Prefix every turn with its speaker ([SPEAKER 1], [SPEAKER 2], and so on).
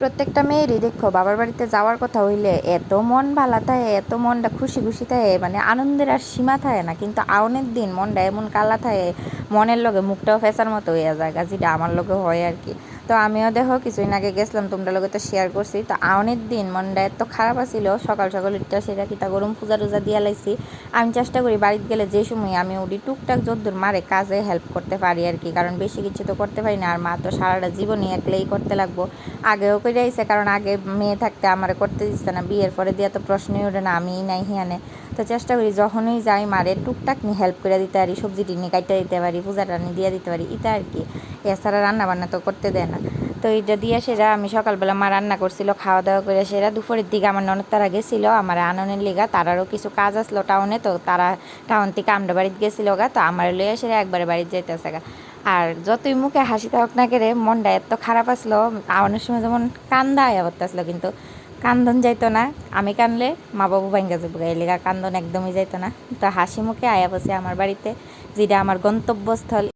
[SPEAKER 1] প্রত্যেকটা মেয়েরই দেখো বাবার বাড়িতে যাওয়ার কথা হইলে এত মন ভালা থাকে, এত মনটা খুশি খুশি থাকে, মানে আনন্দের আর সীমা থাকে না। কিন্তু আউনের দিন মনটা এমন কালা থাকে, মনের লগে মুখটাও ফেসার মতো হইয়া যায়, যেটা আমার লগে হয় আর কি। তো আমিও দেখো কিছুদিন আগে গেছিলাম, তোমরা লগে তো শেয়ার করছি। তো আউনের দিন মনটা এত খারাপ আছিল, সকাল সকাল উঠটা সেটা কিতা গরম পূজা টুজা দিয়া লাইছি। আমি চেষ্টা করি বাড়িতে গেলে যে সময় আমি উঠি টুকটাক যদ্দূর মারে কাজে হেল্প করতে পারি আর কি, কারণ বেশি কিছু তো করতে পারি না। আর মা তো সারাটা জীবনই একলাই করতে লাগবো। আগেও করে আইসে, কারণ আগে মেয়ে থাকতে আমার করতে দিচ্ছে না, বিয়ের পরে দিয়ে তো প্রশ্নই ওঠে না, আমিই নাই হিয়ানে। তো চেষ্টা করি যখনই যাই মারে টুকটাক নিয়ে হেল্প করে দিতে পারি, সবজি টিনি কাটতে দিতে পারি, পূজা টানি দিয়ে দিতে পারি, এটা আর কি। এছাড়া রান্না বান্না তো করতে দেয় না। তো এটা দিয়ে সেরা আমি সকালবেলা মা রান্না করছিল, খাওয়া দাওয়া করে সেরা দুপুরের দিকে আমার ননদ তারা গেছিলো আমার আননের লিগা, তারারও কিছু কাজ আসলো টাউনে, তো তারা টাউন থেকে আমরা বাড়িতে গেছিলো গা, তো আমার লইয়া সেরা একবারে বাড়িতে যাইতেছে গা। আর যতই মুখে হাসি থাকুক না কেড়ে মনটা এত খারাপ আসলো, অনেক সময় যেমন কান্দা আয়া আসলো, কিন্তু কান্দন যাইতো না। আমি কানলে মা বাবু ভাঙ্গা যাবো, এই লেগা কান্দন একদমই যাইতো না। তো হাসি মুখে আয়া বসে আমার বাড়িতে, যেটা আমার গন্তব্যস্থল।